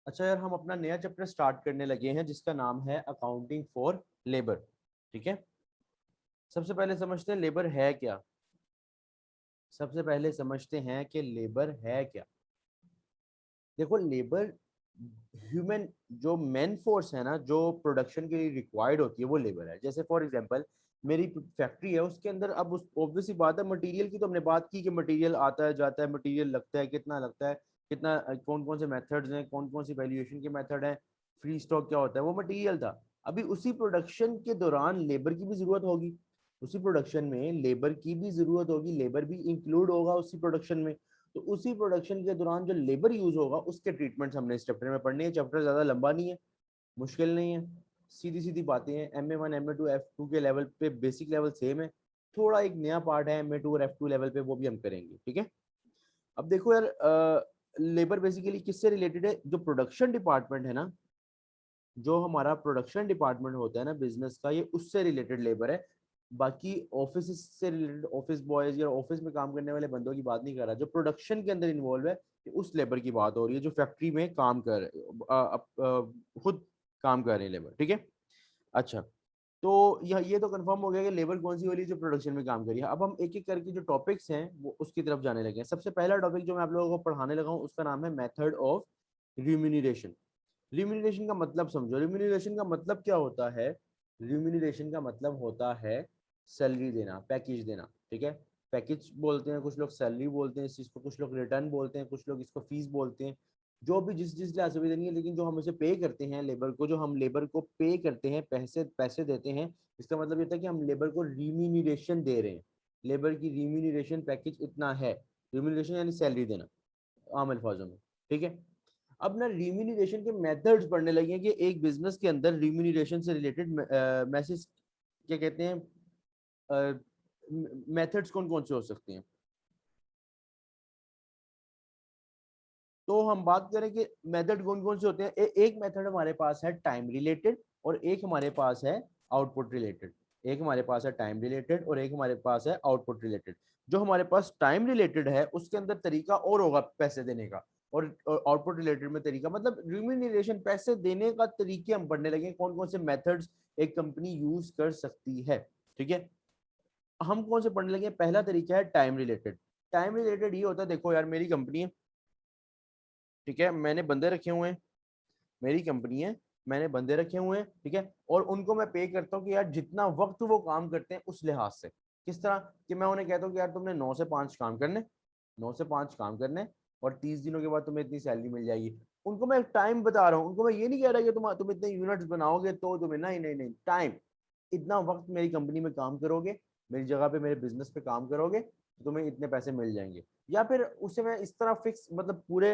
अच्छा यार, हम अपना नया चैप्टर स्टार्ट करने लगे हैं जिसका नाम है अकाउंटिंग फॉर लेबर। ठीक है, सबसे पहले समझते हैं लेबर है क्या। सबसे पहले समझते हैं कि लेबर है क्या। देखो, लेबर ह्यूमन जो मैन फोर्स है ना, जो प्रोडक्शन के लिए रिक्वायर्ड होती है वो लेबर है। जैसे फॉर एग्जांपल मेरी फैक्ट्री है, उसके अंदर अब उस ऑब्वियस सी बात है, मटेरियल की तो हमने बात की कि मटेरियल आता है जाता है, मटेरियल लगता है, कितना लगता है, कितना, कौन कौन से मेथड्स हैं, कौन कौन सी वैल्यूएशन के मेथड हैं, फ्री स्टॉक क्या होता है, वो मटेरियल था। अभी उसी प्रोडक्शन के दौरान लेबर की भी जरूरत होगी, उसी प्रोडक्शन में लेबर की भी जरूरत होगी, लेबर भी इंक्लूड होगा उसी प्रोडक्शन में। तो उसी प्रोडक्शन के दौरान जो लेबर यूज होगा उसके ट्रीटमेंट्स हमने इस चैप्टर में पढ़नी है। चैप्टर ज्यादा लंबा नहीं है, मुश्किल नहीं है, सीधी सीधी बातें हैं। MA1 MA2 F2 के लेवल पे बेसिक लेवल सेम है, थोड़ा एक नया पार्ट है MA2 और F2 लेवल पे, वो भी हम करेंगे। ठीक है, अब देखो यार, लेबर बेसिकली किससे रिलेटेड है? जो प्रोडक्शन डिपार्टमेंट है ना, जो हमारा प्रोडक्शन डिपार्टमेंट होता है ना बिजनेस का, ये उससे रिलेटेड लेबर है। बाकी ऑफिस से रिलेटेड ऑफिस बॉयज या ऑफिस में काम करने वाले बंदों की बात नहीं कर रहा, जो प्रोडक्शन के अंदर इन्वॉल्व है, उस लेबर की बात हो रही है जो फैक्ट्री में काम कर खुद काम कर रहे हैं लेबर। ठीक है, अच्छा, तो ये तो कंफर्म हो गया कि लेबर कौन सी वाली जो प्रोडक्शन में काम करी है। अब हम एक एक करके जो टॉपिक्स हैं वो उसकी तरफ जाने लगे हैं। सबसे पहला टॉपिक जो मैं आप लोगों को पढ़ाने लगा हूँ उसका नाम है मेथड ऑफ रिम्यूनरेशन। रिम्यूनरेशन का मतलब समझो। रिम्यूनरेशन का मतलब क्या होता है? रिम्यूनरेशन का मतलब होता है सैलरी देना, पैकेज देना। ठीक है, पैकेज बोलते हैं कुछ लोग, सैलरी बोलते हैं इस चीज को, कुछ लोग रिटर्न बोलते हैं, कुछ लोग इसको फीस बोलते हैं, जो भी जिस जिस लिहाज से भी देनी है। लेकिन जो हम इसे पे करते हैं लेबर को, जो हम लेबर को पे करते हैं, पैसे पैसे देते हैं, इसका मतलब ये था कि हम लेबर को रिम्यूनरेशन दे रहे हैं। लेबर की रिम्यूनरेशन पैकेज इतना है। रिम्यूनरेशन यानी सैलरी देना आम अल्फाजों में। ठीक है, अब ना रिम्यूनरेशन के मेथड्स पढ़ने लगे हैं कि एक बिजनेस के अंदर रिम्यूनरेशन से रिलेटेड मैसेज क्या कहते हैं, मेथड्स कौन कौन से हो सकते हैं। तो हम बात करें कि मेथड कौन कौन से होते हैं। एक मेथड हमारे पास है टाइम रिलेटेड और एक हमारे पास है आउटपुट रिलेटेड। एक हमारे पास है टाइम रिलेटेड और एक हमारे पास है आउटपुट रिलेटेड। जो हमारे पास टाइम रिलेटेड है उसके अंदर तरीका और होगा पैसे देने का, और आउटपुट रिलेटेड में तरीका, मतलब रिम्यूनरेशन पैसे देने का तरीके हम पढ़ने लगे, कौन कौन से मेथड्स एक कंपनी यूज कर सकती है। ठीक है, हम कौन से पढ़ने लगे? पहला तरीका है टाइम रिलेटेड। टाइम रिलेटेड ये होता है, देखो यार मेरी कंपनी है, ठीक है, मैंने बंदे रखे हुए हैं, मेरी कंपनी है, मैंने बंदे रखे हुए हैं, ठीक है, और उनको मैं पे करता हूँ कि यार जितना वक्त वो काम करते हैं उस लिहाज से। किस तरह कि मैं उन्हें कहता हूँ कि यार तुमने 9 से 5 काम करने, 9 से 5 काम करने, और 30 दिनों के बाद तुम्हें इतनी सैलरी मिल जाएगी। उनको मैं टाइम बता रहा हूँ, उनको मैं ये नहीं कह रहा कि तुम इतने यूनिट्स बनाओगे तो तुम्हें, नहीं नहीं नहीं, टाइम, इतना वक्त मेरी कंपनी में काम करोगे, मेरी जगह पे, मेरे बिजनेस पे काम करोगे तो तुम्हें इतने पैसे मिल जाएंगे। या फिर उसे मैं इस तरह फिक्स, मतलब पूरे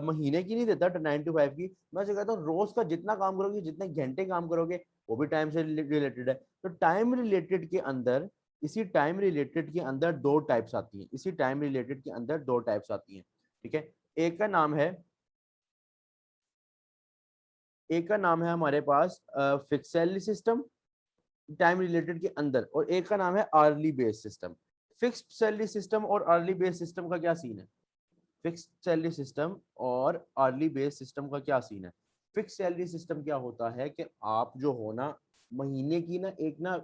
महीने की नहीं देता 9 to 5 की, मैं उसे कहता हूँ रोज का जितना काम करोगे, जितने घंटे काम करोगे, वो भी टाइम से रिलेटेड है। तो टाइम रिलेटेड के अंदर, इसी टाइम रिलेटेड के अंदर दो टाइप्स आती हैं, इसी टाइम रिलेटेड के अंदर दो टाइप्स आती हैं। ठीक है, एक का नाम है, एक का नाम है हमारे पास fix salary system time related के अंदर, और एक का नाम है early base system. Fixed salary system और अर्ली बेस सिस्टम का क्या सीन है? फिक्स्ड सैलरी सिस्टम और अर्ली बेस सिस्टम का क्या सीन है? फिक्स सैलरी सिस्टम क्या होता है कि आप जो हो ना, महीने की ना एक ना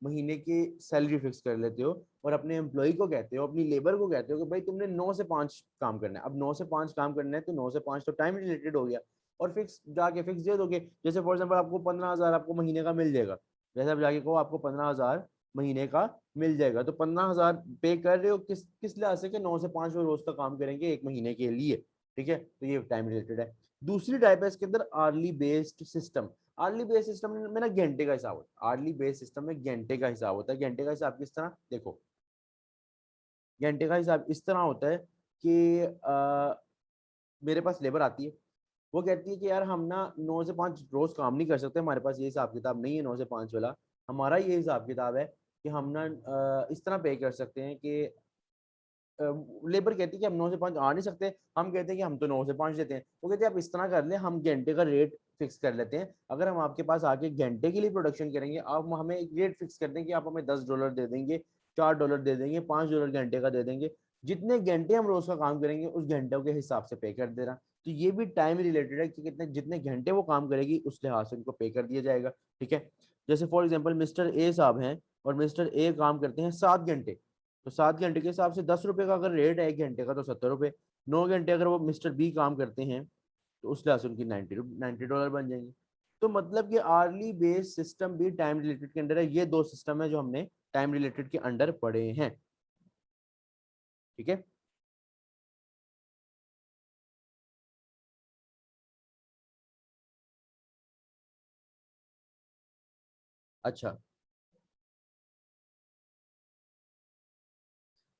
महीने की सैलरी फिक्स कर लेते हो और अपने एम्प्लॉय को कहते हो, अपनी लेबर को कहते हो कि भाई तुमने 9 से 5 काम करना है। अब 9 से 5 काम करना है तो 9 से 5 तो टाइम रिलेटेड हो गया, और फिक्स जाके फिक्स दे दोगे। जैसे फॉर एग्जाम्पल आपको 15,000 आपको महीने का मिल जाएगा, जैसे आप जाके कहो आपको 15,000 महीने का मिल जाएगा, तो 15,000 पे कर रहे हो किस किस लिहाज से? कि 9 से 5 वो रोज का काम करेंगे एक महीने के लिए। ठीक है, तो ये टाइम रिलेटेड है। दूसरी टाइप है इसके अंदर early based system. Early based system में ना घंटे का हिसाब होता है। अर्ली बेस्ड सिस्टम में घंटे का हिसाब होता है। घंटे का हिसाब किस तरह? देखो, घंटे का हिसाब इस तरह होता है कि मेरे पास लेबर आती है, वो कहती है कि यार हम ना 9 से 5 रोज काम नहीं कर सकते, हमारे पास ये हिसाब किताब नहीं है 9 से 5 वाला। हमारा ये हिसाब किताब है कि हम ना इस तरह पे कर सकते हैं कि लेबर कहती है कि हम 9 से 5 आ नहीं सकते, हम कहते हैं कि हम तो 9 से 5 देते हैं। वो कहते हैं आप इस तरह कर लें, हम घंटे का रेट फिक्स कर लेते हैं। अगर हम आपके पास आके घंटे के लिए प्रोडक्शन करेंगे, आप हमें एक रेट फिक्स कर दें कि आप हमें $10 दे देंगे, $4 दे देंगे, $5 घंटे का दे देंगे, जितने घंटे हम रोज का काम करेंगे उस घंटों के हिसाब से पे कर दे रहा। तो ये भी टाइम रिलेटेड है कि कितने जितने घंटे वो काम करेगी उस लिहाज से उनको पे कर दिया जाएगा। ठीक है, जैसे फॉर एग्जांपल मिस्टर ए साहब हैं और मिस्टर ए काम करते हैं 7 घंटे, तो 7 घंटे के हिसाब से 10 रुपए का अगर रेट है 1 घंटे का तो 70 रुपए। 9 घंटे अगर वो मिस्टर बी काम करते हैं तो उस लिहाज से उनकी 90 डॉलर बन जाएंगे। तो मतलब कि आर्ली बेस सिस्टम भी टाइम रिलेटेड के अंडर है। ये दो सिस्टम है जो हमने टाइम रिलेटेड के अंडर पढ़े हैं। ठीक है, अच्छा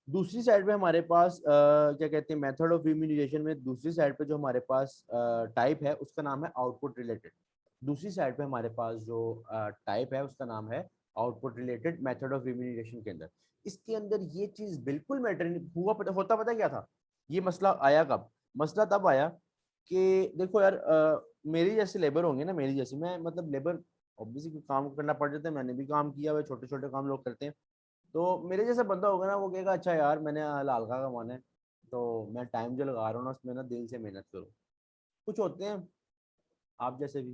दूसरी साइड पे हमारे पास क्या कहते हैं मेथड ऑफ रिम्यूनरेशन में दूसरी साइड पे जो हमारे पास टाइप है उसका नाम है आउटपुट रिलेटेड। दूसरी साइड पे हमारे पास जो टाइप है उसका नाम है output related method of remuneration के अंदर। इसके अंदर ये चीज बिल्कुल मैटर नहीं हुआ, पता क्या था ये मसला आया कब? मसला तब आया कि देखो यार मेरी जैसे लेबर होंगे ना, मेरी जैसे मैं मतलब लेबर ऑब्वियसली काम करना पड़ जाता है, मैंने भी काम किया हुआ, छोटे छोटे काम लोग करते हैं। तो मेरे जैसा बंदा होगा ना वो कहेगा अच्छा यार मैंने हलाल का कमाना है तो मैं टाइम जो लगा रहा हूँ ना उसमें ना दिल से मेहनत करूँ। कुछ होते हैं आप जैसे भी,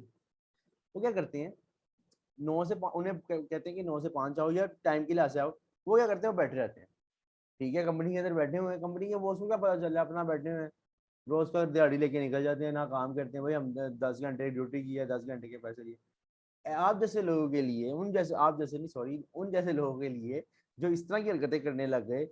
वो क्या करते हैं उन्हें कहते हैं कि 9 से 5 आओ या टाइम के लिए से आओ। वो क्या करते हैं वो बैठे रहते हैं। ठीक है, कंपनी के अंदर बैठे हुए हैं, कंपनी के बॉस को क्या पता चल रहा है, अपना बैठे हुए हैं, रोज का दिहाड़ी लेके निकल जाते हैं, ना काम करते हैं, भाई हम 10 घंटे ड्यूटी की है, 10 घंटे के पैसे लिए। आप जैसे लोगों के लिए उन जैसे आप जैसे नहीं सॉरी उन जैसे लोगों के लिए जो इस तरह की हरकतें करने लग गए,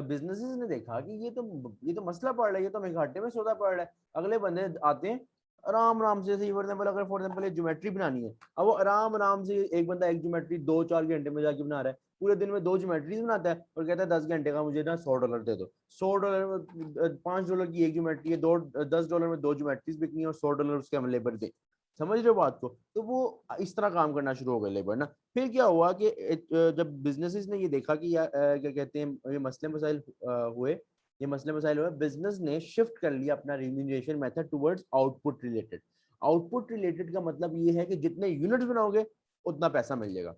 बिजनेसेस ने देखा कि ये तो मसला पड़ रहा है, ये तो हमें घाटे में सौदा पड़ रहा है। अगले बंदे आते हैं आराम आराम से, जैसे फॉर एग्जाम्पल अगर फॉर एग्जाम्पल ज्योमेट्री बनानी है, अब वो आराम आराम से एक बंदा एक ज्योमेट्री 2-4 घंटे में जाके बना रहा है, पूरे दिन में 2 ज्योमेट्रीज बनाता है और कहता है 10 घंटे का मुझे ना $100 दे दो। $100 में $5 की एक ज्योमेट्री है, 10 डॉलर में 2 ज्योमेट्रीज बिकनी है और $100 उसके हम लेबर दे। समझ रहे हो बात को? तो वो इस तरह काम करना शुरू हो गए लेबर ना। फिर क्या हुआ कि जब बिजनेसेस ने ये देखा कि यार क्या कहते हैं ये मसले मसाइल हुए, ये मसले मसाइल हुए, बिजनेस ने शिफ्ट कर लिया अपना remuneration method towards output related. Output related का मतलब ये है कि जितने यूनिट्स बनाओगे उतना पैसा मिल जाएगा।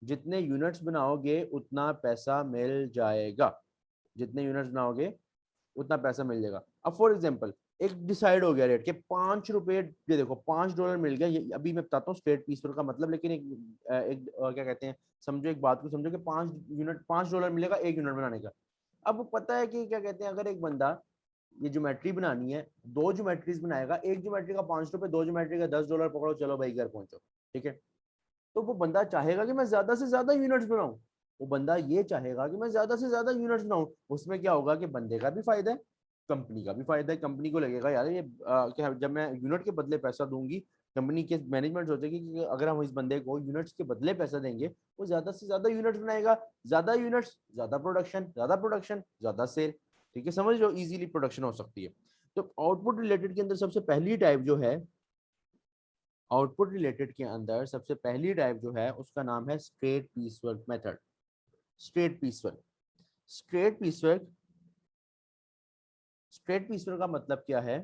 जितने यूनिट्स बनाओगे उतना पैसा मिल जाएगा। जितने यूनिट्स बनाओगे उतना पैसा मिल जाएगा। अब फॉर एग्जाम्पल एक डिसाइड हो गया रेट के 5 रुपए, ये देखो $5 मिल गया, ये अभी मैं बताता हूँ स्ट्रेट पीस का मतलब, लेकिन एक क्या कहते हैं समझो, एक बात को समझो कि 5 यूनिट $5 मिलेगा एक यूनिट बनाने का। अब पता है कि क्या कहते हैं अगर एक बंदा ये ज्योमेट्री बनानी है, 2 ज्योमेट्रीज बनाएगा, एक ज्योमेट्री का $5, 2 ज्योमेट्री का $10, पकड़ो चलो भाई घर पहुंचो। ठीक है, तो वो बंदा चाहेगा कि मैं ज्यादा से ज्यादा यूनिट्स बनाऊं। वो बंदा ये चाहेगा कि मैं ज्यादा से ज्यादा यूनिट्स बनाऊं। उसमें क्या होगा कि बंदे का भी फायदा है, कंपनी का भी फायदा है। कंपनी को लगेगा यार ये क्या जब मैं यूनिट के बदले पैसा दूंगी, कंपनी के मैनेजमेंट सोचेगी कि अगर हम इस बंदे को यूनिट्स के बदले पैसा देंगे वो ज्यादा से ज्यादा यूनिट्स बनाएगा। ज्यादा यूनिट्स ज्यादा प्रोडक्शन, ज्यादा प्रोडक्शन ज्यादा सेल। ठीक है, समझ लो इजीली प्रोडक्शन हो सकती है। तो आउटपुट रिलेटेड के अंदर सबसे पहली टाइप जो है, आउटपुट रिलेटेड के अंदर सबसे पहली टाइप जो है उसका नाम है straight piece work method. Straight piece work, straight piece work, straight piece work का मतलब क्या है?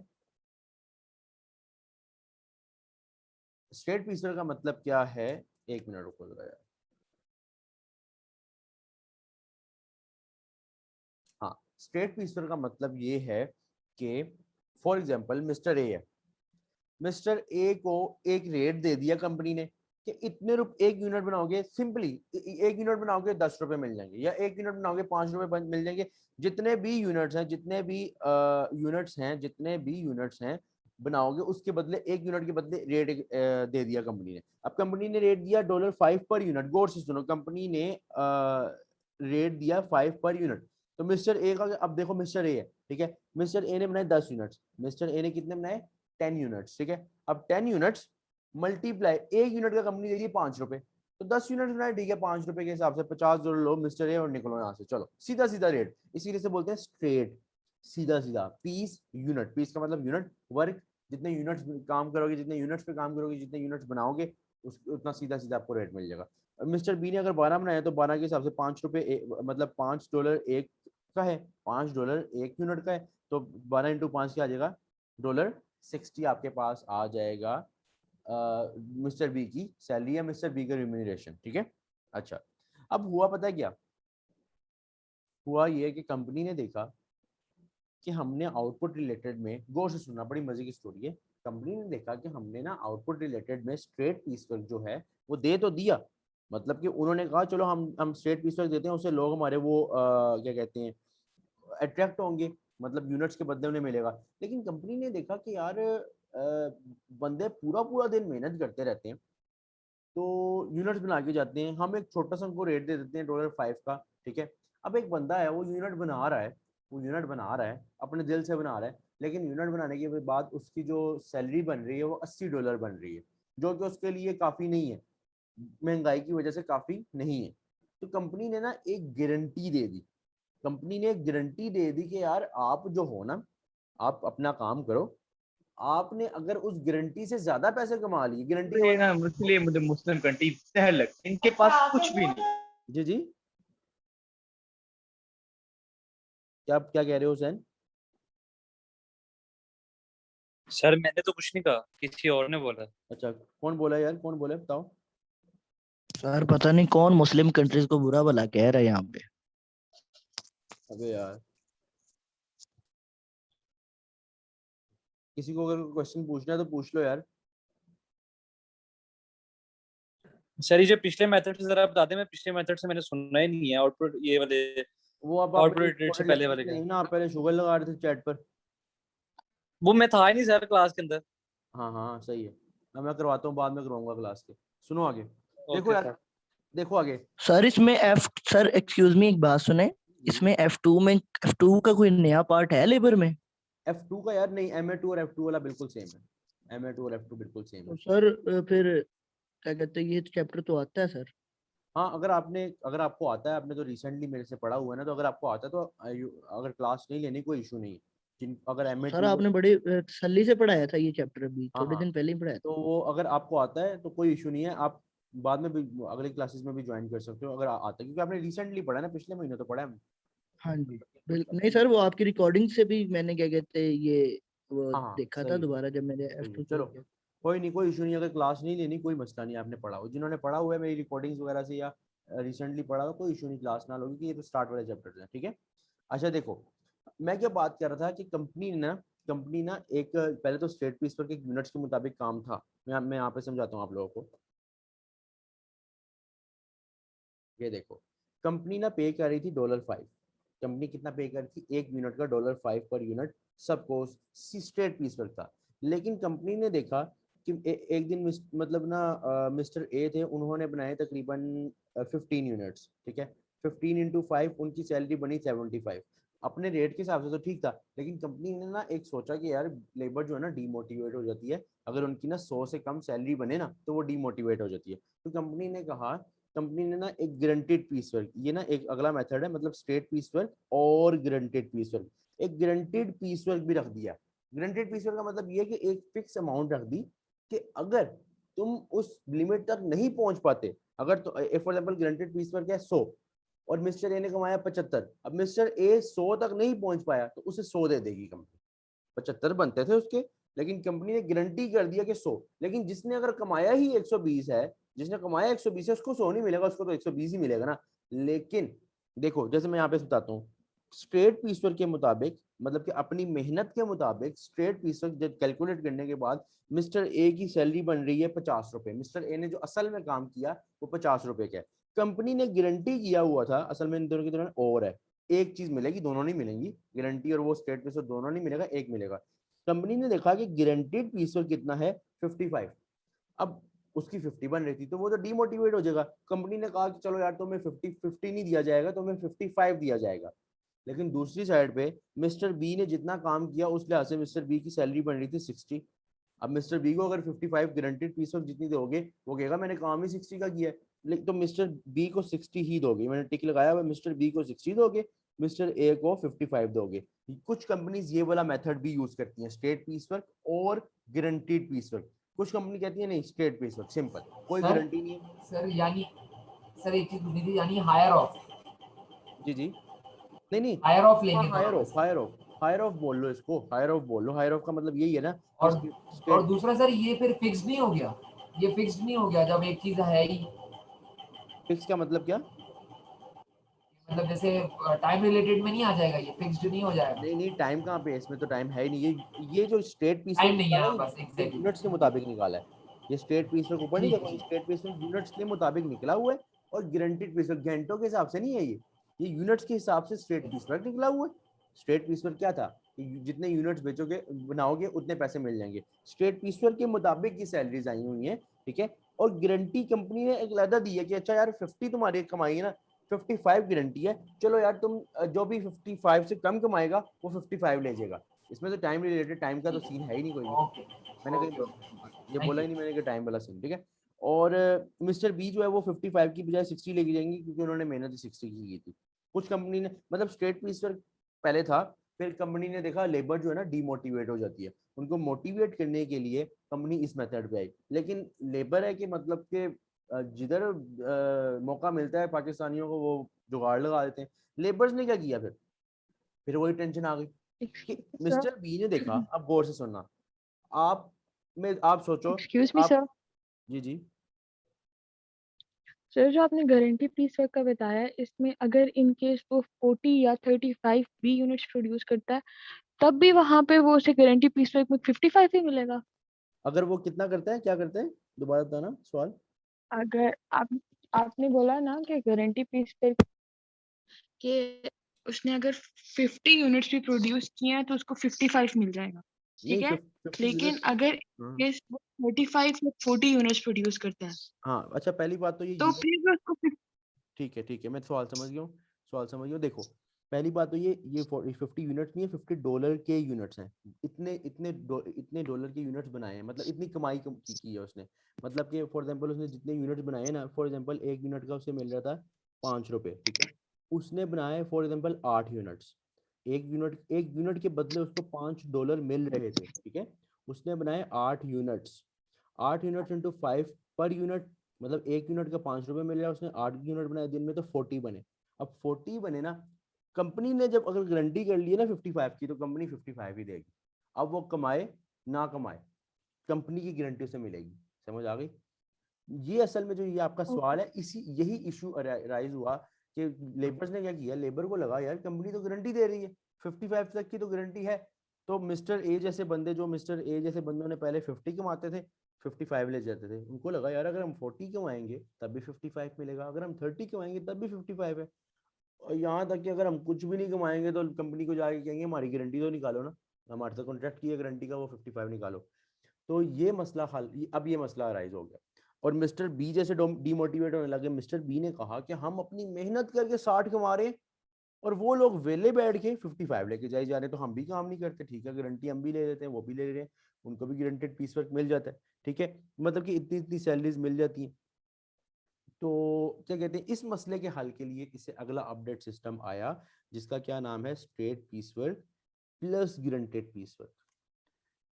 स्ट्रेट पीस वर्क का मतलब क्या है? एक मिनट रुको जरा यार। हाँ, स्ट्रेट पीस वर्क का मतलब ये है कि फॉर एग्जांपल मिस्टर ए है, मिस्टर ए को एक रेट दे दिया कंपनी ने कि इतने रुपए एक यूनिट बनाओगे, सिंपली एक यूनिट बनाओगे $10 मिल जाएंगे, या एक यूनिट बनाओगे $5 मिल जाएंगे। जितने भी यूनिट्स हैं, जितने भी यूनिट्स हैं, जितने भी यूनिट्स हैं बनाओगे उसके बदले एक यूनिट के बदले रेट दे दिया कंपनी ने। अब कंपनी ने रेट दिया $5 पर यूनिट। गौर से सुनो, कंपनी ने रेट दिया 5 पर यूनिट। तो मिस्टर ए का अब देखो, मिस्टर ए है, ठीक है, मिस्टर ए ने बनाए 10 यूनिट्स, मिस्टर ए ने कितने बनाए 10 यूनिट्स। ठीक है, अब 10 यूनिट्स मल्टीप्लाई एक यूनिट का कंपनी दे रही है $5, तो 10 यूनिट बनाए, ठीक है, $5 के हिसाब से $50 लो मिस्टर ए और निकलो यहाँ से, चलो सीधा सीधा रेट। इसीलिए से बोलते हैं स्ट्रेट, सीधा सीधा। पीस यूनिट, पीस का मतलब यूनिट, वर्क, जितने यूनिट्स काम करोगे, जितने यूनिट्स पे काम करोगे, जितने यूनिट्स बनाओगे उतना सीधा सीधा आपको रेट मिल जाएगा। मिस्टर बी ने अगर 12 बनाया तो 12 के हिसाब से $5 मतलब $5 एक का है, $5 एक यूनिट का है, तो 12 × 5 क्या आ जाएगा? $60 आपके पास आ जाएगा मिस्टर बी की सैलरी या मिस्टर बी का रिम्यूनरेशन। ठीक है, अच्छा अब हुआ पता है क्या? हुआ ये कि कंपनी ने देखा कि हमने आउटपुट रिलेटेड में, गौर से सुनना, बड़ी मजे की स्टोरी है। कंपनी ने देखा कि हमने ना आउटपुट रिलेटेड में स्ट्रेट पीस वर्क जो है वो दे तो दिया, मतलब कि उन्होंने कहा चलो हम स्ट्रेट पीस वर्क देते हैं, उससे लोग हमारे वो क्या कहते हैं, अट्रैक्ट होंगे, मतलब यूनिट्स के बदले उन्हें मिलेगा। लेकिन कंपनी ने देखा कि यार बंदे पूरा पूरा दिन मेहनत करते रहते हैं, तो यूनिट्स बना के जाते हैं, हम एक छोटा सा उनको रेट दे देते हैं $5 का, ठीक है। अब एक बंदा है, वो यूनिट बना रहा है, वो यूनिट बना रहा है, अपने दिल से बना रहा है, लेकिन यूनिट बनाने के बाद उसकी जो सैलरी बन रही है वो $80 बन रही है, जो कि उसके लिए काफ़ी नहीं है, महंगाई की वजह से काफ़ी नहीं है। तो कंपनी ने ना एक गारंटी दे दी, कंपनी ने एक गारंटी दे दी कि यार आप जो हो ना, आप अपना काम करो, आपने अगर उस गारंटी से ज्यादा पैसे कमा लिए, गारंटी का ये मतलब, ना इसलिए मुझे मुस्लिम कंट्री सहल लगती है, इनके पास कुछ भी नहीं। जी जी, क्या आप क्या कह रहे हो हुसैन? सर मैंने तो कुछ नहीं कहा, किसी और ने बोला। अच्छा, कौन बोला यार, कौन बोला बताओ? सर पता नहीं कौन मुस्लिम कंट्रीज को बुरा भला कह रहा है यहाँ पे। अबे यार, किसी को अगर क्वेश्चन पूछना है तो पूछ लो यार। सर ये जो पिछले मेथड से जरा बता दें, मैं पिछले मेथड से मैंने सुना ही नहीं है, आउटपुट ये वाले वो अब आप आउटपुट रेट से पहले वाले का। नहीं ना, आप पहले शुगर लगा रहे थे चैट पर। वो मैं था ही नहीं सर क्लास के अंदर। हाँ हाँ सही है, अब मैं करवाता हूँ, बाद में करवाऊंगा क्लास के। सुनो आगे, देखो ओके यार, सर। देखो आगे। सर इसमें एफ सर एक्सक्यूज मी एक बात सुने, इसमें F2 का कोई नया पार्ट है लेबर में? F2 का यार नहीं, MA2 और F2 वाला बिल्कुल सेम है, MA2 और F2 बिल्कुल सेम है। तो सर फिर क्या कहते हैं, ये चैप्टर तो आता है सर? हाँ, अगर आपको आता है, आपने तो रिसेंटली मेरे से पढ़ा हुआ है ना, तो अगर आपको आता है तो अगर क्लास नहीं लेनी कोई इशू नहीं है। जिन अगर एम ए सर टू आपने बड़े तसल्ली से पढ़ाया था ये चैप्टर, अभी हाँ थोड़े हाँ, दिन पहले ही पढ़ाया था। तो वो अगर आपको आता है तो कोई इशू नहीं है, आप बाद में भी अगली क्लासेस में भी ज्वाइन कर सकते हो अगर आता है, क्योंकि आपने रिसेंटली पढ़ा है ना, पिछले महीने तो पढ़ा है। हाँ जी। कुछ नहीं कंपनी, सर, वो आपकी रिकॉर्डिंग से भी मैंने क्या कहते हैं ये वो हाँ हाँ देखा था सही है, दोबारा जब मैंने सही है, F2 शुरू चलो किया। कोई नहीं, कोई इशू नहीं, अगर क्लास नहीं लेनी कोई मसला नहीं, आपने पढ़ा हो, जिन्होंने पढ़ा हुआ है मेरी रिकॉर्डिंग्स वगैरह से या रिसेंटली पढ़ा हो, कोई इशू नहीं, क्लास ना लोगे, कि ये तो स्टार्ट वाले चैप्टर है, ठीक है। अच्छा देखो, मैं क्या बात कर रहा था कि कंपनी ना एक, पहले तो स्टेट पीस पर के यूनिट्स के मुताबिक काम था, मैं यहाँ पे समझाता हूँ आप लोगों को। ये देखो, कंपनी ना पे कर रही थी $5, कंपनी कितना पे कर रही थी, एक यूनिट का $5 पर यूनिट, सबको स्ट्रेट पीस पर था। लेकिन कंपनी ने देखा कि एक दिन मतलब ना मिस्टर ए थे, उन्होंने बनाए तकरीबन 15 यूनिट्स, ठीक है, 15 × 5 उनकी सैलरी बनी 75। अपने रेट के हिसाब से तो ठीक था, लेकिन कंपनी ने ना एक सोचा कि यार लेबर जो है ना डीमोटिवेट हो जाती है, अगर उनकी ना 100 से कम सैलरी बने ना तो वो डीमोटिवेट हो जाती है। तो कंपनी ने कहा, कंपनी ने ना एक गारंटेड पीस वर्क, ये ना एक अगला मेथड है, मतलब स्ट्रेट पीस वर्क और गारंटेड पीस वर्क, एक गारंटेड पीस वर्क भी रख दिया। गारंटेड पीस वर्क का मतलब ये है कि एक फिक्स अमाउंट रख दी कि अगर तुम उस लिमिट तक नहीं पहुंच पाते, अगर तो for example guaranteed piece work है 100 और मिस्टर ए ने कमाया 75, अब मिस्टर ए 100 तक नहीं पहुंच पाया तो उसे 100 दे देगी कंपनी, 75 बनते थे उसके, लेकिन कंपनी ने गारंटी कर दिया कि 100। लेकिन जिसने अगर कमाया ही 120 है, जिसने कमाया 120 है, उसको 100 नहीं मिलेगा, उसको तो 120 ही मिलेगा ना। लेकिन देखो, जैसे मैं यहाँ पे बताता हूँ, स्ट्रेट पीसवर्क के मुताबिक, मतलब कि अपनी मेहनत के मुताबिक स्ट्रेट पीसवर्क कैलकुलेट करने के बाद मिस्टर ए की सैलरी बन रही है ₹50, मिस्टर ए ने जो असल में काम किया वो ₹50 का है। कंपनी ने गारंटी किया हुआ था, असल में इन दोनों के दौरान और है, एक चीज मिलेगी, दोनों नहीं मिलेंगी, गारंटी और वो स्ट्रेट पीसवर्क दोनों नहीं मिलेगा, एक मिलेगा। कंपनी ने देखा कि गारंटीड पीसवर्क कितना है, 55। अब उसकी 50 बन रही थी, तो वो तो डीमोटिवेट हो जाएगा। कंपनी ने कहा कि चलो यार तुम्हें 50 नहीं दिया जाएगा, तुम्हें 55 दिया जाएगा। लेकिन दूसरी साइड पे मिस्टर बी ने जितना काम किया उस लिहाज से मिस्टर बी की सैलरी बन रही थी 60। अब मिस्टर बी को अगर 55 गारंटेड पीस वर्क जितनी दोगे, वो कहेगा मैंने काम ही 60 का किया है, लेकिन तो मिस्टर बी को 60 ही दोगे, मैंने टिक लगाया, मिस्टर बी को 60 दोगे, मिस्टर ए को 55 दोगे। कुछ कंपनीज ये वाला मेथड भी यूज करती हैं, स्ट्रेट पीस वर्क और गारंटीड पीस वर्क। कुछ कंपनी कहती है नहीं, स्ट्रेट पीस वर्क सिंपल, कोई गारंटी नहीं है। सर यानी सर एक चीज पूछनी थी, यानी हायर ऑफ, जी जी, नहीं नहीं, हायर ऑफ हाँ लेंगे हायर दोनों में ऑफ, से। हायर ऑफ बोल लो इसको, हायर ऑफ बोल लो, हायर ऑफ का मतलब यही है ना कि और और स्ट्रेट। दूसरा सर, ये फिर फिक्स नहीं हो गया, ये फिक्स नहीं हो गया जब एक चीज है ही, फिक्स का मतलब क्या? मतलब जैसे टाइम रिलेटेड में नहीं आ जाएगा, ये फिक्स्ड नहीं हो जाएगा। नहीं नहीं, टाइम कहाँ पे है इसमें, तो टाइम है ही नहीं। ये जो स्टेट पीस टाइम नहीं है, निकाला हाँ, है, बस ये एग्जैक्टली। यूनिट्स के मुताबिक निकाला है। ये स्टेट पीस वर्क ऊपर नहीं ठीक देखो, है। स्टेट पीस वर्क यूनिट्स के मुताबिक निकला हुआ है। और गारंटीड पीस वर्क घंटों के हिसाब से नहीं है, ये यूनिट्स के हिसाब से स्टेट पीस वर्क निकला हुआ है। स्टेट पीस वर्क क्या था कि जितने यूनिट्स बेचोगे बनाओगे उतने पैसे मिल जाएंगे। स्टेट पीस वर्क के मुताबिक की सैलरीज आई हुई है, ठीक है। और गारंटी कंपनी ने एक लदा दी है कि अच्छा यार 50 तुम्हारी कमाई है ना, 55 गारंटी है, चलो यार तुम जो भी 55 से कम कमाएगा वो 55 ले जाएगा। इसमें तो टाइम रिलेटेड, टाइम का तो सीन है ही नहीं कोई भी। ओके मैंने ओके कहीं ये थैंक बोला यू। ही नहीं मैंने कि टाइम वाला सीन, ठीक है। और मिस्टर बी जो है वो 55 की बजाय 60 लेके जाएंगे, क्योंकि उन्होंने मेहनत ही 60 की थी। कुछ कंपनी ने मतलब स्टेट पीस वर्क पहले था, फिर कंपनी ने देखा लेबर जो है ना डीमोटिवेट हो जाती है, उनको मोटिवेट करने के लिए कंपनी इस मेथड पे आई। लेकिन लेबर है कि मतलब कि जिधर मौका मिलता है पाकिस्तानियों को वो जुगाड़ लगा देते हैं। लेबर्स ने क्या किया, फिर वही टेंशन आ गई कि मिस्टर बी ने देखा। अब गौर से सुनना, आप में आप सोचो कि एक्सक्यूज मी आप, सर। जी जी, सर जो आपने गारंटी पीस वर्क का बताया है, इसमें अगर इन केस वो 40 या 35 भी यूनिट्स प्रोड्यूस करता है, तब भी वहां पे वो उसे गारंटी पीस वर्क में 55 ही मिलेगा। अगर वो कितना करते हैं, क्या करते हैं, दोबारा बताना सवाल। अगर आपने बोला ना कि गारंटी पीस वर्क के उसने अगर 50 यूनिट्स भी प्रोड्यूस किए हैं तो उसको 55 मिल जाएगा, ठीक नहीं, है। 50 लेकिन यूनिट। अगर हाँ केस वो 35 या 40 यूनिट्स प्रोड्यूस करता है हाँ, अच्छा पहली बात तो ये तो फिर वो उसको ठीक है, मैं सवाल समझ गया हूँ। सवाल समझ गया हूँ। देखो पहली बात तो ये 50 यूनिट्स नहीं है, $50 के यूनिट्स हैं। इतने डॉलर के यूनिट्स बनाए हैं, मतलब इतनी कमाई की है उसने। मतलब कि फॉर एग्जांपल उसने जितने यूनिट्स बनाए ना, फॉर एग्जांपल एक यूनिट का उसे मिल रहा था ₹5, ठीक है। उसने बनाए फॉर एग्जांपल 8 यूनिट्स। एक यूनिट के बदले उसको $5 मिल रहे थे, ठीक है। उसने बनाए 8 units. 8 units into 5 per unit, मतलब एक यूनिट का ₹5 मिल रहा है। उसने 8 यूनिट बनाए दिन में, तो 40 बने। अब 40 बने ना, कंपनी ने जब अगर गारंटी कर ली है ना 55 की, तो कंपनी 55 ही देगी। अब वो कमाए ना कमाए, कंपनी की गारंटी उसे मिलेगी। समझ आ गई? ये असल में जो ये आपका सवाल है, इसी यही इशू राइज हुआ कि लेबर्स ने क्या किया, लेबर को लगा यार कंपनी तो गारंटी दे रही है, 55 तक की तो गारंटी है। तो मिस्टर ए जैसे बंदे, जो मिस्टर ए जैसे बंदों ने पहले 50 कमाते थे, 55 ले जाते थे, उनको लगा यार अगर हम 40 कमाएंगे तब भी 55 मिलेगा, अगर हम 30 कमाएंगे तब भी 55 है। और यहाँ तक कि अगर हम कुछ भी नहीं कमाएंगे तो कंपनी को जाके कहेंगे हमारी गारंटी तो निकालो ना, हमारे से कॉन्ट्रैक्ट किया गारंटी का, वो 55 निकालो। तो ये मसला हल, अब ये मसला अराइज हो गया। और मिस्टर बी जैसे डीमोटिवेट होने लगे। मिस्टर बी ने कहा कि हम अपनी मेहनत करके 60 कमा रहे हैं और वो लोग वेले बैठ के 55 लेके जाए जा रहे हैं, तो हम भी काम नहीं करते, ठीक है, गारंटी हम भी ले लेते हैं, वो भी ले रहे हैं, उनको भी गारंटेड पीस वर्क मिल जाता है, ठीक है। मतलब कि इतनी इतनी सैलरीज मिल जाती हैं। तो क्या कहते हैं, इस मसले के हल के लिए इससे अगला अपडेट सिस्टम आया, जिसका क्या नाम है, straight piece work plus guaranteed piece work.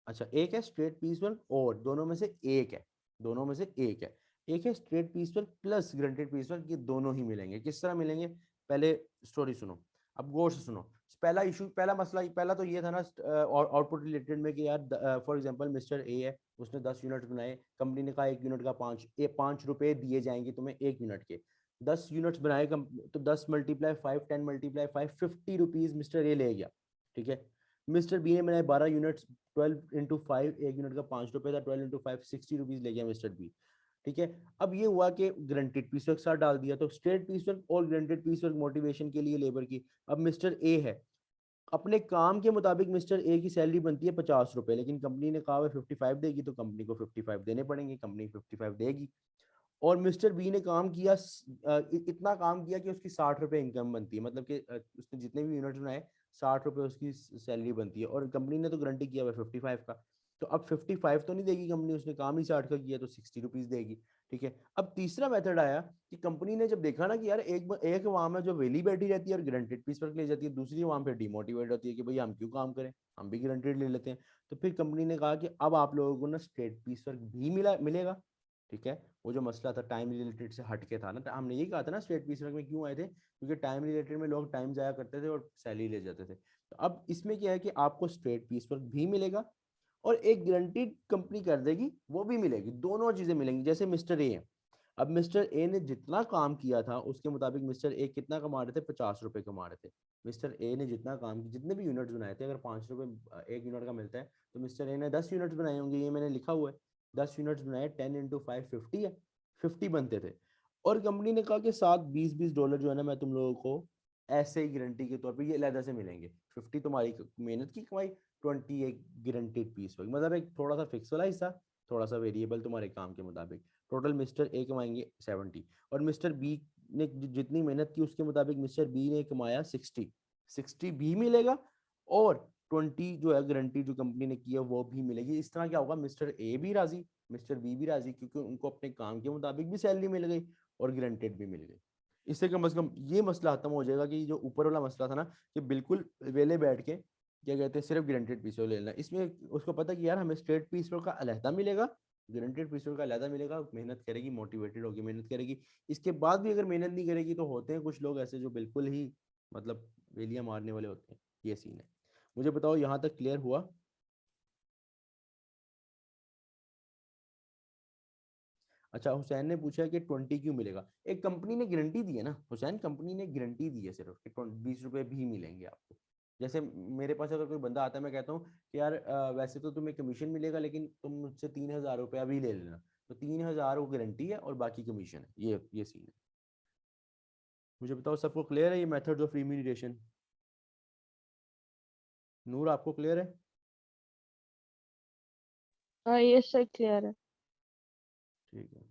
अच्छा, एक है स्ट्रेट पीस वर्क और दोनों में से एक है, दोनों में से एक है। एक है straight piece work plus granted piece work, ये दोनों ही मिलेंगे। किस तरह मिलेंगे, पहले स्टोरी सुनो, अब गौर से सुनो। पहला इशू, पहला मसला, पहला तो ये था ना आउटपुट रिलेटेड में कि यार फॉर एग्जांपल मिस्टर ए है, उसने 10 यूनिट बनाए, कंपनी ने कहा एक यूनिट का 5 रुपए दिए जाएंगे तुम्हें एक यूनिट के। 10 यूनिट्स बनाए तो 10 मल्टीप्लाई 5, 10 मल्टीप्लाई 5, ₹50 मिस्टर ए ले गया, ठीक है। मिस्टर बी ने बनाए 12 यूनिट्स, 12 × 5, एक यूनिट का ₹5 था, 12 × 5 ₹60 ले गया मिस्टर बी, ठीक है। अब ये हुआ कि ग्रांटेड पीस वर्क साथ डाल दिया, तो स्ट्रेट पीस वर्क और ग्रांटेड पीस वर्क मोटिवेशन के लिए लेबर की। अब मिस्टर ए है, अपने काम के मुताबिक मिस्टर ए की सैलरी बनती है ₹50, लेकिन कंपनी ने कहा 55 देगी, तो कंपनी को 55 देने पड़ेंगे, कंपनी 55 देगी। और मिस्टर बी ने काम किया, इतना काम किया कि उसकी ₹60 इनकम बनती है, मतलब कि उसने जितने भी यूनिट बनाए ₹60 उसकी सैलरी बनती है, और कंपनी ने तो गारंटी किया हुआ 55 का। तो अब 55 तो नहीं देगी कंपनी, उसने काम ही 60 का किया, तो ₹60 देगी, ठीक है। अब तीसरा मेथड आया कि कंपनी ने जब देखा ना कि यार एक अवाम है जो वेली बैठी रहती है और गारंटेड पीस वर्क ले जाती है, दूसरी अवाम फिर डिमोटिवेट होती है कि भाई हम क्यों काम करें, हम भी गारंटेड ले लेते हैं। तो फिर कंपनी ने कहा कि अब आप लोगों को ना स्ट्रेट पीस वर्क भी मिलेगा, ठीक है। वो जो मसला था टाइम रिलेटेड से हट के था ना, हमने यही कहा था ना स्ट्रेट पीस वर्क में क्यों आए थे, क्योंकि टाइम रिलेटेड में लोग टाइम जाया करते थे और सैलरी ले जाते थे। तो अब इसमें क्या है कि आपको स्ट्रेट पीस वर्क भी मिलेगा और एक गारंटीड कंपनी कर देगी वो भी मिलेगी, दोनों चीजें मिलेंगी। जैसे मिस्टर ए है, अब मिस्टर ए ने जितना काम किया था उसके मुताबिक मिस्टर ए कितना कमा रहे थे, 50 रुपए कमा रहे थे। मिस्टर ए ने जितना काम किया, जितने भी यूनिट्स बनाए थे, अगर 5 रुपए 1 यूनिट का मिलता है तो मिस्टर ए ने 10 यूनिट्स बनाए होंगे, ये मैंने लिखा हुआ है। 10 यूनिट्स बनाए, 10 इंटू 5 50 है, 50 बनते थे। और कंपनी ने कहा कि साथ 20-20 डॉलर जो है ना मैं तुम लोगों को ऐसे ही गारंटी के तौर पे ये अलग से मिलेंगे। 50 तुम्हारी मेहनत की कमाई, 20 एक गारंटीड पीस वर्क, मतलब एक थोड़ा सा फिक्स वाला हिस्सा, थोड़ा सा वेरिएबल तुम्हारे काम के मुताबिक। टोटल मिस्टर ए कमाएंगे 70, और मिस्टर बी ने जितनी मेहनत की उसके मुताबिक मिस्टर बी ने कमाया 60 भी मिलेगा, और 20 जो है गारंटी जो कंपनी ने की है वो भी मिलेगी। इस तरह क्या होगा, मिस्टर ए भी राजी, मिस्टर बी भी राजी, क्योंकि उनको अपने काम के मुताबिक भी सैलरी मिल गई और गारंटेड भी मिल गई। इससे कम से कम ये मसला खत्म हो जाएगा कि जो ऊपर वाला मसला था ना कि बिल्कुल वेले बैठ के क्या कहते हैं सिर्फ गारंटेड पीस ले लेना। इसमें उसको पता कि यार हमें स्ट्रेट पीस का अलहदा मिलेगा, गारंटेड पीस का अलहदा मिलेगा, मेहनत करेगी, मोटिवेटेड होगी, मेहनत करेगी। इसके बाद भी अगर मेहनत नहीं करेगी तो होते हैं कुछ लोग ऐसे जो बिल्कुल ही मतलब वेलियां मारने वाले होते हैं। ये सीन है। मुझे बताओ यहाँ तक क्लियर हुआ? अच्छा, हुसैन ने पूछा कि 20 क्यों मिलेगा। एक कंपनी ने गारंटी दी है ना हुसैन, कंपनी ने गारंटी दी है सिर्फ कि 20 रुपए भी मिलेंगे आपको। जैसे मेरे पास अगर कोई बंदा आता है, मैं कहता हूँ कि यार वैसे तो तुम्हें कमीशन मिलेगा लेकिन तुम मुझसे 3000 रुपया भी ले लेना, तो 3000 वो गारंटी है और बाकी कमीशन है। ये सीन है। मुझे बताओ सबको क्लियर है ये मेथड ऑफ रिम्यूनरेशन? नूर आपको क्लियर है? हाँ ये सही क्लियर है। ठीक है।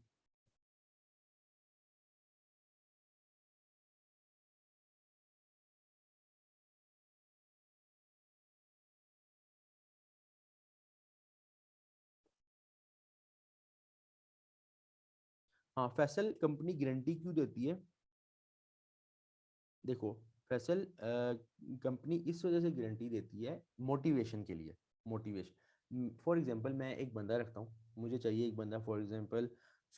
हाँ, फैसल कंपनी गारंटी क्यों देती है? देखो, फैसल कंपनी इस वजह से गारंटी देती है मोटिवेशन के लिए। मोटिवेशन, फॉर एग्जांपल मैं एक बंदा रखता हूँ, मुझे चाहिए एक बंदा फॉर एग्जांपल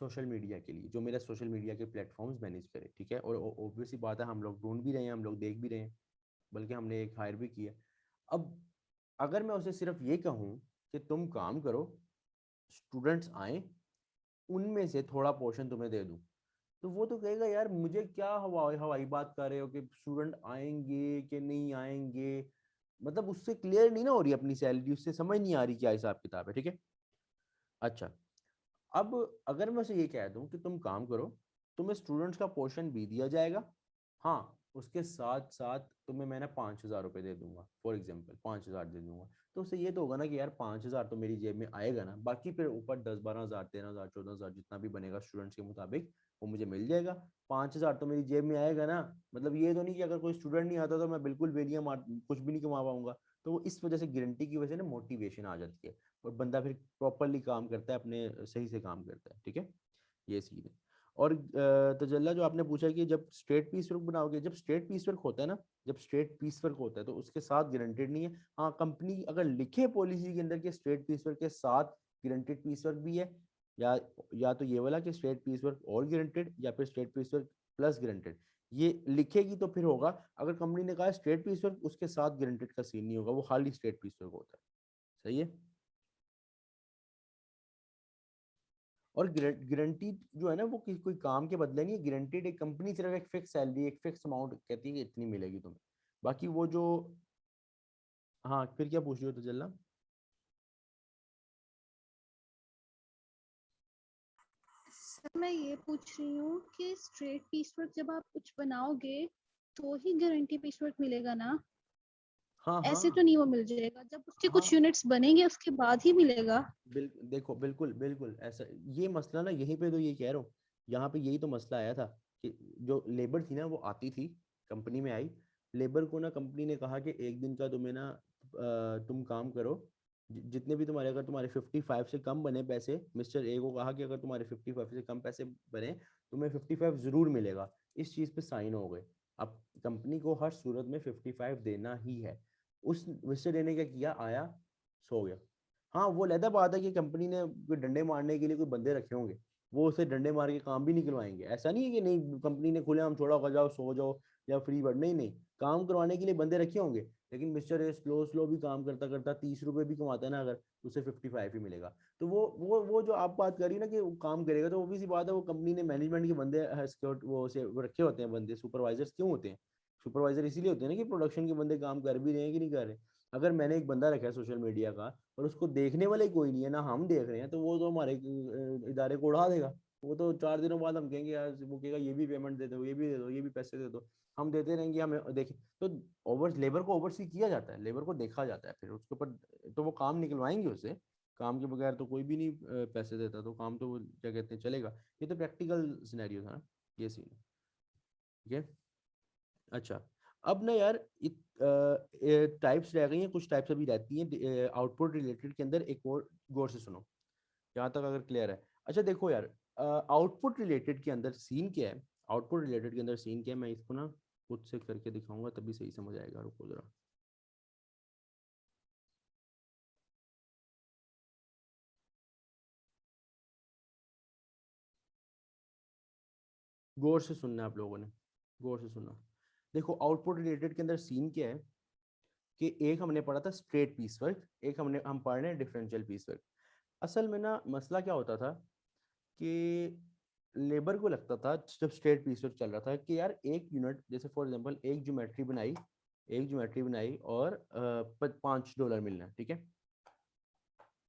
सोशल मीडिया के लिए, जो मेरा सोशल मीडिया के प्लेटफॉर्म्स मैनेज करे, ठीक है। और ऑब्वियसली बात है हम लोग ढूंढ भी रहे हैं, हम लोग देख भी रहे हैं, बल्कि हमने एक हायर भी किया। अब अगर मैं उसे सिर्फ ये कहूँ कि तुम काम करो, स्टूडेंट्स आए, उनमें से थोड़ा पोर्शन तुम्हें दे दूँ, तो वो तो कहेगा यार मुझे क्या हवाई हवाई बात कर रहे हो कि स्टूडेंट आएंगे कि नहीं आएंगे, मतलब उससे क्लियर नहीं ना हो रही अपनी सैलरी, उससे समझ नहीं आ रही क्या हिसाब किताब है, ठीक है। अच्छा, अब अगर मैं उसे ये कह दूं कि तुम काम करो, तुम्हें स्टूडेंट्स का पोर्शन भी दिया जाएगा, हाँ उसके साथ साथ तुम्हें मैं ना 5000 रुपये दे दूंगा, फॉर एग्जाम्पल 5000 दे दूंगा, तो उससे ये तो होगा ना कि यार 5000 तो मेरी जेब में आएगा ना, बाकी फिर ऊपर 10-12 हज़ार 13 हज़ार 14 हज़ार जितना भी बनेगा स्टूडेंट्स के मुताबिक वो मुझे मिल जाएगा। 5000 तो मेरी जेब में आएगा ना, मतलब ये तो नहीं कि अगर कोई स्टूडेंट नहीं आता तो मैं बिल्कुल वेलियां मार कुछ भी नहीं कमा पाऊंगा। तो वो इस वजह से गारंटी की वजह से ना मोटिवेशन आ जाती है, और बंदा फिर प्रॉपरली काम करता है, अपने सही से काम करता है, ठीक है। ये सीन है। और तजल्ला जो आपने पूछा कि जब स्ट्रेट पीस वर्क बनाओगे, जब स्ट्रेट पीस वर्क होता है ना, जब स्ट्रेट पीस वर्क होता है तो उसके साथ गारंटेड नहीं है। हाँ, कंपनी अगर लिखे पॉलिसी के अंदर के स्ट्रेट पीस वर्क के साथ गारंटेड पीस वर्क भी है, या तो ये वाला कि स्ट्रेट पीस वर्क और गारंटेड, या फिर straight piece work plus guaranteed, ये लिखेगी तो फिर होगा। अगर कंपनी ने कहा स्ट्रेट पीस वर्क, उसके साथ गारंटेड का सीन नहीं होगा, वो खाली स्ट्रेट पीस वर्क होता है। सही है। और गारंटी जो है ना वो कोई काम के बदले नहीं है, गारंटीड एक कंपनी सिर्फ एक फिक्स सैलरी, एक फिक्स अमाउंट कहती है कि इतनी मिलेगी तुम्हें, बाकी वो जो। हाँ, फिर क्या पूछ रहे हो तजल्ला? सर मैं ये पूछ रही हूँ कि स्ट्रेट पीस वर्क जब आप कुछ बनाओगे तो ही गारंटी पीस वर्क मिलेगा ना? हाँ हाँ ऐसे तो नहीं वो मिल जाएगा, जब उसके हाँ, कुछ यूनिट्स बनेंगे उसके बाद ही मिलेगा। देखो बिल्कुल बिल्कुल ऐसा, ये मसला ना यहीं पे तो ये कह रहा हूँ, यहाँ पे यही तो मसला आया था कि जो लेबर थी ना वो आती थी, कंपनी में आई, लेबर को ना कंपनी ने कहा कि एक दिन का तुम्हें ना तुम काम करो, जितने भी तुम्हारे, अगर तुम्हारे 55 से कम बने पैसे, मिस्टर ए को कहा कि अगर तुम्हारे 55 से कम पैसे बने तुम्हें 55 जरूर मिलेगा। इस चीज़ पे साइन हो गए। अब कंपनी को हर सूरत में 55 देना ही है। उस मिस्टर ए ने क्या किया, आया, सो गया। हाँ, वो अलहदा बात है कि कंपनी ने कोई डंडे मारने के लिए कोई बंदे रखे होंगे, वो उसे डंडे मार के काम भी नहीं करवाएंगे। ऐसा नहीं है कि नहीं कंपनी ने खुले हम छोड़ा होगा जाओ सो जाओ या फ्री बर्ड, नहीं नहीं, काम करवाने के लिए बंदे रखे होंगे। लेकिन मिस्टर ए स्लो स्लो भी काम करता करता 30 रुपए भी कमाता है ना, अगर उसे 55 ही मिलेगा। तो वो जो आप बात करी ना कि वो काम करेगा, तो वो भी सी बात है, वो कंपनी ने मैनेजमेंट के बंदे वो रखे होते हैं बंदे, सुपरवाइजर्स क्यों होते हैं? सुपरवाइजर इसीलिए होते हैं ना कि प्रोडक्शन के बंदे काम कर भी रहे हैं कि नहीं कर रहे। अगर मैंने एक बंदा रखा है सोशल मीडिया का और उसको देखने वाले कोई नहीं है ना, हम देख रहे हैं, तो वो तो हमारे इदारे को उड़ा देगा। वो तो 4 दिनों बाद हम कहेंगे यार, वो कहेगा ये भी पेमेंट दे दो, ये भी दे दो, ये भी पैसे दे दो, हम देते रहेंगे, हमें देखें। तो लेबर को ओवरसी किया जाता है, लेबर को देखा जाता है, फिर उसके ऊपर तो वो काम निकलवाएंगे उसे। काम के बगैर तो कोई भी नहीं पैसे देता, तो काम तो वो क्या कहते हैं चलेगा। ये तो प्रैक्टिकल सिनेरियो था ना, ये सीन है। ठीक है, अच्छा। अब ना यार टाइप्स रह गई हैं, कुछ टाइप्स अभी रहती हैं आउटपुट रिलेटेड के अंदर। एक और गौर से सुनो, यहाँ तक अगर क्लियर है। अच्छा देखो यार, आउटपुट रिलेटेड के अंदर सीन क्या है, आउटपुट रिलेटेड के अंदर सीन क्या है, मैं इसको ना खुद से करके दिखाऊंगा तभी सही समझ आएगा। रुको जरा, गौर से सुनना है आप लोगों ने, गौर से सुनना। देखो आउटपुट रिलेटेड के अंदर सीन क्या है कि एक हमने पढ़ा था स्ट्रेट पीस वर्क, एक हम पढ़ रहे हैं डिफरेंशियल पीस वर्क। असल में ना मसला क्या होता था कि लेबर को लगता था जब स्ट्रेट पीस वर्क चल रहा था कि यार एक यूनिट, जैसे फॉर एग्जांपल एक ज्योमेट्री बनाई, एक ज्योमेट्री बनाई और $5 मिलना है, ठीक है।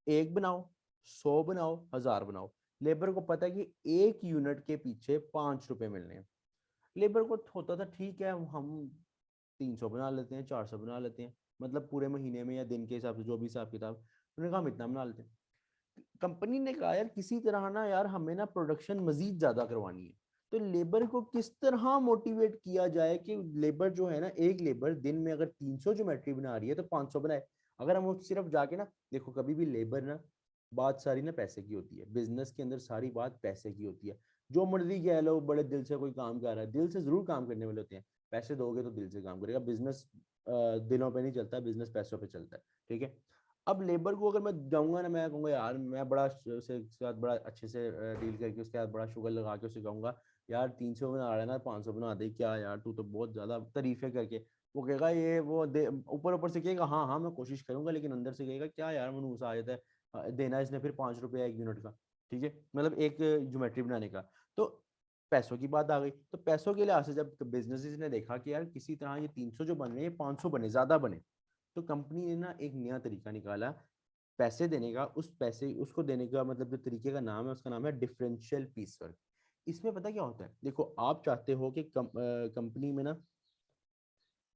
एक बनाओ, 100 बनाओ, 1000 बनाओ, लेबर को पता है कि एक यूनिट के पीछे 5 रुपए मिलने हैं। लेबर को होता था ठीक है, हम 300 बना लेते हैं, 400 बना लेते हैं, मतलब पूरे महीने में या दिन के हिसाब से जो भी हिसाब किताब, उन्होंने कहा हम इतना बना लेते हैं। कंपनी ने कहा यार किसी तरह ना यार हमें ना प्रोडक्शन मजीद ज्यादा करवानी है, तो लेबर को किस तरह मोटिवेट किया जाए कि लेबर जो है ना, एक लेबर दिन में अगर 300 ज्योमेट्री बना रही है तो 500 बनाए। अगर हम सिर्फ जाके ना देखो, कभी भी लेबर ना, बात सारी ना पैसे की होती है, बिजनेस के अंदर सारी बात पैसे की होती है। जो मर्जी कह लो, बड़े दिल से कोई काम कर रहा है, दिल से जरूर काम करने वाले होते हैं, पैसे दोगे तो दिल से काम करेगा। बिजनेस दिनों पे नहीं चलता, बिजनेस पैसों पे चलता है, ठीक है। अब लेबर को अगर मैं जाऊंगा ना, मैं कहूँगा यार, मैं बड़ा उसके साथ बड़ा अच्छे से डील करके उसके साथ बड़ा शुगर लगा के उसे कहूँगा यार 300 बना रहा है ना, 500 बना दे, क्या यार तू तो बहुत ज़्यादा तारीफें करके। वो कहेगा ये वो ऊपर ऊपर से कहेगा हाँ हाँ मैं कोशिश करूंगा, लेकिन अंदर से कहेगा क्या यार मनूस आ जाता है देना इसने फिर 5 रुपये एक यूनिट का, ठीक है, मतलब एक ज्योमेट्री बनाने का। तो पैसों की बात आ गई, तो पैसों के लिहाज से जब बिजनेसेस ने देखा कि यार किसी तरह ये 300 जो बन रहे हैं 500 बने, ज़्यादा बने, तो कंपनी ने ना एक नया तरीका निकाला पैसे देने का। उस पैसे उसको देने का मतलब जो तरीके का नाम है, उसका नाम है डिफरेंशियल पीस वर्क। इसमें पता क्या होता है, देखो आप चाहते हो कि कंपनी में ना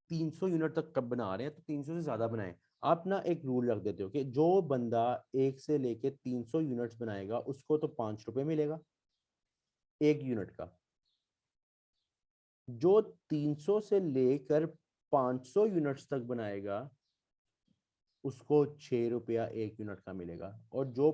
300 यूनिट तक कब बना रहे हैं तो 300 से ज्यादा बनाएं। आप ना एक रूल रख देते हो कि जो बंदा 1 से लेके 300 यूनिट्स बनाएगा उसको तो 5 रुपए मिलेगा एक यूनिट का। जो 300 से लेकर 500 यूनिट्स तक बनाएगा उसको 6 रुपया एक यूनिट का मिलेगा, और जो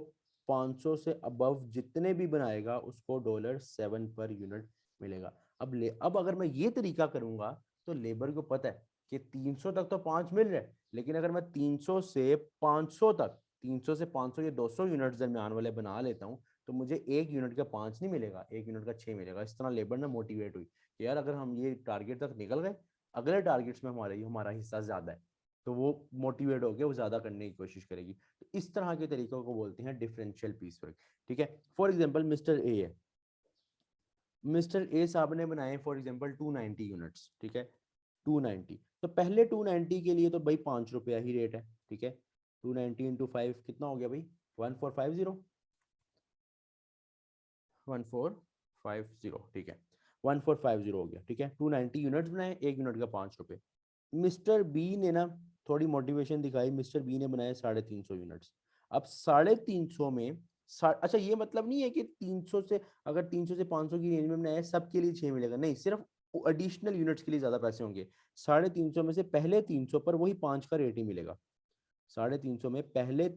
500 से अबव जितने भी बनाएगा उसको $7 पर यूनिट मिलेगा। अब अगर मैं ये तरीका करूंगा तो लेबर को पता है कि 300 तक तो 5 मिल रहे हैं, लेकिन अगर मैं 300 से 500 तक, 300 से 500 या 200 यूनिट दरमियान वाले बना लेता हूँ, तो मुझे एक यूनिट का 5 नहीं मिलेगा, एक यूनिट का 6 मिलेगा। इस तरह लेबर ना मोटिवेट हुई कि यार अगर हम ये टारगेट तक निकल गए, अगले टारगेट्स में हमारा हिस्सा ज्यादा है, तो वो मोटिवेट होकर वो ज्यादा करने की कोशिश करेगी। तो इस तरह के तरीकों को बोलते हैं डिफरेंशियल पीस वर्क, ठीक है। फॉर एग्जांपल मिस्टर ए है, मिस्टर ए साहब ने बनाए फॉर एग्जांपल 290 यूनिट्स, ठीक है, 290। तो पहले 290 के लिए तो भाई 5 रुपया ही रेट है, ठीक है। 290 इंटू 5 कितना हो गया भाई, 1450, 1450, ठीक है, 1450 हो गया, ठीक है। 290 यूनिट्स बनाए, एक यूनिट का 5 रुपये। मिस्टर बी ने ना थोड़ी मोटिवेशन दिखाई, मिस्टर बी ने बनाए 350 यूनिट्स। अब 350 में अच्छा ये मतलब नहीं है कि 300 से, अगर 300 से 500 की रेंज में बनाया सबके लिए 6 मिलेगा, नहीं, सिर्फ एडिशनल यूनिट्स के लिए ज्यादा पैसे होंगे। 350 में से पहले 300 पर वही 5 का रेट ही मिलेगा। 350 में पहले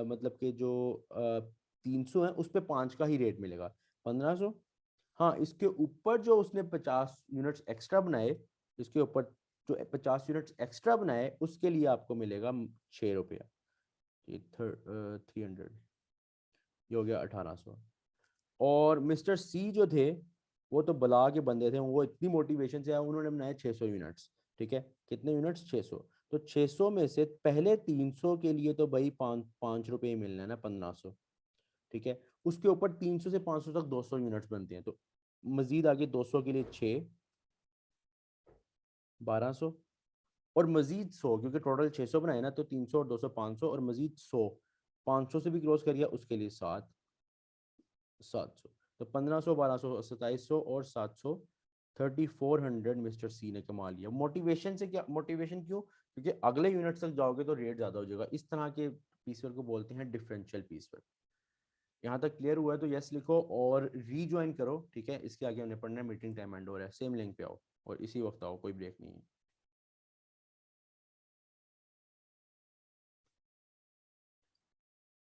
मतलब कि जो 300 है उस पर 5 का ही रेट मिलेगा, 1500। हाँ, इसके ऊपर जो उसने 50 यूनिट्स एक्स्ट्रा बनाए, इसके ऊपर जो 50 यूनिट्स एक्स्ट्रा बनाए उसके लिए आपको मिलेगा 6 रुपया, ये 300, ये हो गया 1800। और मिस्टर सी जो थे वो तो बला के बंदे थे, वो इतनी मोटिवेशन से आए, उन्होंने बनाए 600 यूनिट्स, ठीक है। कितने यूनिट्स, 600। तो 600 में से पहले 300 के लिए तो भाई 5 रुपये मिलना है ना, 1500, ठीक है। उसके ऊपर 300 से 500 तक 200 यूनिट्स बनते हैं, तो मजीद आगे 200 के लिए 6, 1200 और मजीद 100, क्योंकि टोटल 600 बनाए ना, तो 300 और 200 500 और मजीद 100, 500 से भी क्रॉस कर गया उसके लिए 700, तो 1500, 1200, 2700 और 700, 3400 मिस्टर सी ने कमा लिया। मोटिवेशन से क्या, मोटिवेशन क्यों? क्योंकि अगले यूनिट तक जाओगे तो रेट ज़्यादा हो जाएगा। इस तरह के पीस वर्क को बोलते हैं डिफरेंशियल पीस वर्क। यहाँ तक क्लियर हुआ है तो यस लिखो और रीज्वाइन करो, ठीक है। इसके आगे हमने पढ़ना है, मीटिंग टाइम एंड हो रहा है, सेम लिंक पे आओ और इसी वक्त आओ, कोई ब्रेक नहीं है।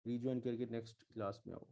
रीज्वाइन करके नेक्स्ट क्लास में आओ।